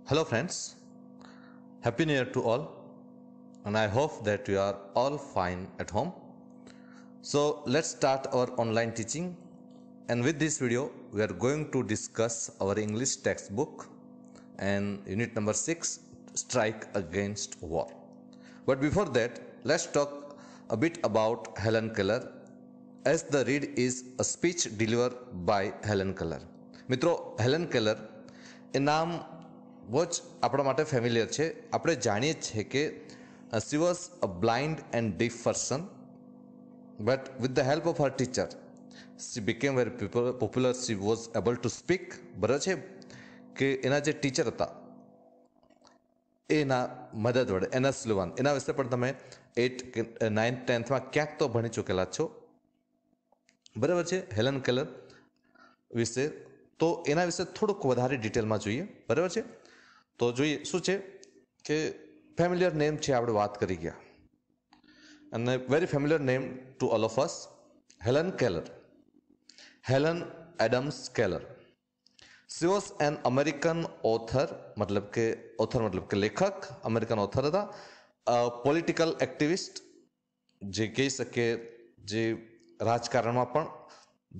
Hello, friends. Happy New Year to all, and I hope that you are all fine at home. So, let's start our online teaching. And with this video, we are going to discuss our English textbook and unit number 6 Strike Against War. But before that, let's talk a bit about Helen Keller, as the read is a speech delivered by Helen Keller. મિત્રો Helen Keller એ નામ બહુ જ આપણા માટે familiar છે. આપણે જાણીએ છીએ કે she was a blind and deaf person, but with the help of her teacher she became very popular. She was able to speak. બરાબર છે કે એના જે ટીચર હતા એના મદદ વડે, એના સ્લુવાન, એના વિશે પણ તમે 8th 9th 10thમાં ક્યાંક તો ભણી ચૂકેલા છો. બરાબર છે. હેલન કેલર વિશે તો એના વિશે થોડુંક વધારે ડિટેલમાં જોઈએ. બરાબર છે. તો જોઈએ શું છે કે ફેમિલિયર નેમ છે, આપણે વાત કરી ગયા, અને very familiar name to all of us, Helen Keller, Helen Adams Keller. She was an American author, મતલબ કે લેખક, અમેરિકન ઓથર હતા. પોલિટિકલ એક્ટિવિસ્ટ, જે કહી શકીએ જે રાજકારણમાં પણ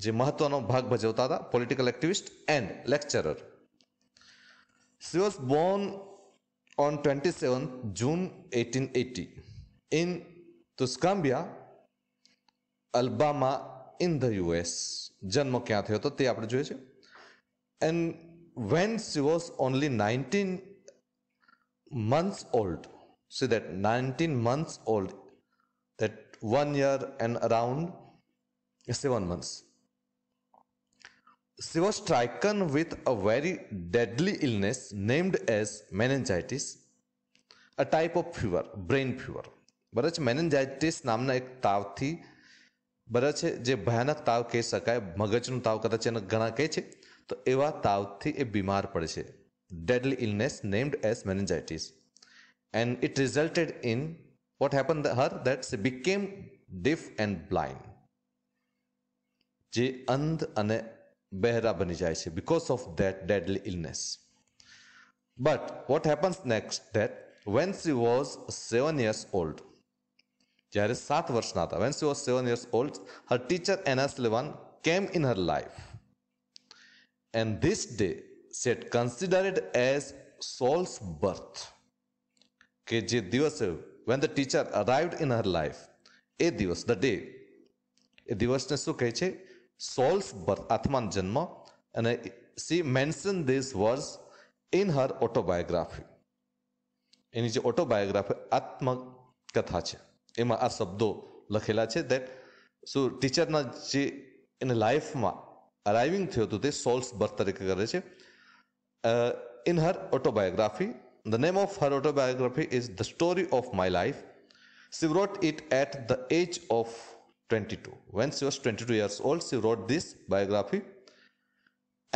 જે મહત્વનો ભાગ ભજવતા હતા, political activist and lecturer. She was born on 27th June 1880 in Tuscumbia, Alabama in the US. જન્મ ક્યાં થયો હતો તે આપણે જોઈએ છે. And when she was only 19 months old, see that 19 months old, that 1 year and around 7 months, she was stricken with a very deadly illness named as meningitis, a type of fever, brain fever. બરાબર છે. મેનેન્જાઇટિસ નામના એક તાવથી, બરાબર છે, જે ભયાનક તાવ કહી શકાય, મગજનો તાવ કદાચ એને ઘણા કહે છે, તો એવા તાવથી એ બીમાર પડે છે. Deadly illness named as meningitis, and it resulted in what happened to her, that she became deaf and blind. જે અંધ અને બહેરા બની જાય છે because of that deadly illness. But what happens next, that when she was 7 years old, જ્યારે 7 વર્ષના હતા, when she was 7 years old, her teacher Anna Sullivan came in her life, and this day she had considered as soul's birth. કે જે દિવસે when the teacher arrived in her life, એ દિવસ, the day, એ દિવસને શું કહે છે? Souls birth, આત્માનો જન્મ. અને she mention these words in her autobiography. એની જે ઓટોબાયોગ્રાફી, આત્મકથા છે, એમાં આ શબ્દો લખેલા છે. દેટ શું ટીચરના જે એની લાઈફમાં અરાઇવિંગ થયું હતું તે સોલ્સ બર્થ તરીકે કરે છે. In her autobiography, the name of her autobiography is the story of my life. She wrote it at the age of 22. When she was 22 years old, she wrote this biography.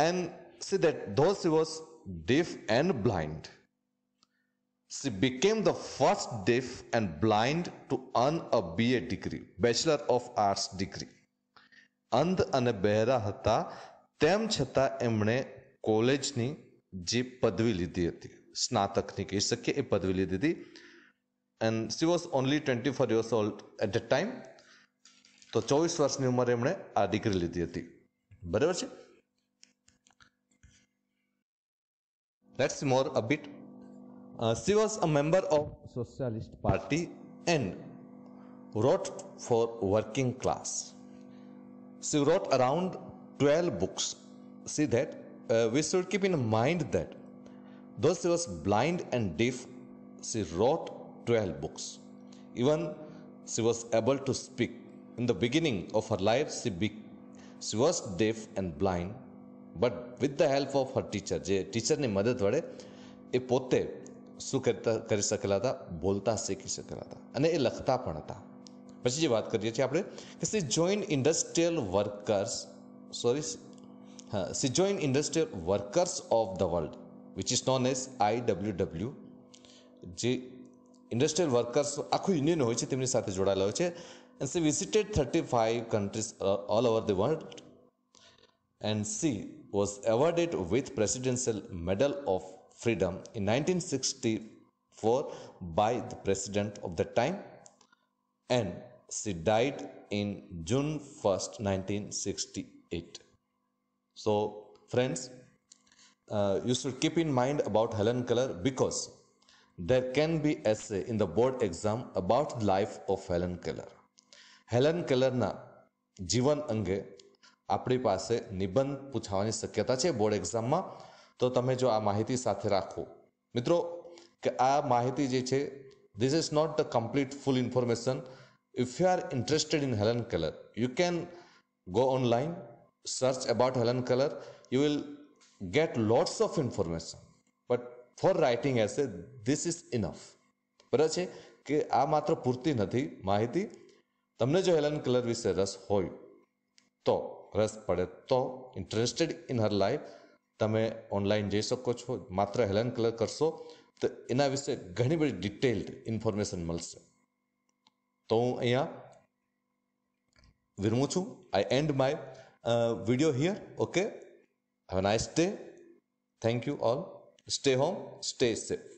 And see that though she was deaf and blind, she became the first deaf and blind to earn a BA degree, Bachelor of Arts degree. અંધ અને બહેરા હતા, તેમ છતાં એમણે કોલેજની જે પદવી લીધી હતી, સ્નાતકની કહી શકીએ, એ પદવી લીધી હતી. And she was only 24 years old at that time. તો 24 વર્ષની ઉંમરે એમણે આ ડિગ્રી લીધી હતી. બરાબર છે. Let's see more a bit. She was a member of Socialist Party and wrote for working class. She wrote around 12 books. See that we should keep in mind that though she was blind and deaf, she wrote 12 books. Even she was able to speak. In the beginning of her life, she was deaf and blind, but with the help of her teacher, જે ટીચરની મદદ વડે એ પોતે શું કરી શકેલા હતા? બોલતા શીખી શકેલા હતા, અને એ લખતા પણ હતા. પછી જે વાત કરીએ છીએ આપણે કે she joined industrial workers of the world, which is known as IWW. જે ઇન્ડસ્ટ્રીયલ વર્કર્સ આખું યુનિયન હોય છે, તેમની સાથે જોડાયેલા હોય છે. And she visited 35 countries all over the world, and she was awarded with Presidential Medal of freedom in 1964 by the president of the time, and she died in June 1st, 1968. So, friends, you should keep in mind about Helen Keller because there can be essay in the board exam about the life of Helen Keller. Helen કેલરના જીવન અંગે આપણી પાસે નિબંધ પૂછવાની શક્યતા છે board એક્ઝામમાં, તો તમે જો આ માહિતી સાથે રાખો મિત્રો કે આ માહિતી જે છે this is not the complete full information. If you are interested in Helen Keller, you can go online, search about Helen Keller, you will get lots of information, but for writing essay this is enough. બરાબર છે કે આ માત્ર પૂરતી નથી માહિતી. તમને જો હેલન કેલર વિશે રસ હોય તો રસ પડે તો ઇન્ટરેસ્ટેડ ઇન હર લાઈફ તમે ઓનલાઈન જઈ શકો છો. માત્ર હેલન કેલર કરશો તો એના વિશે ઘણી બધી ડિટેલ્ડ ઇન્ફોર્મેશન મળશે. તો હું અહીંયા વિરમું છું. I end my video here. Okay, have a nice day. Thank you all. Stay home, stay safe.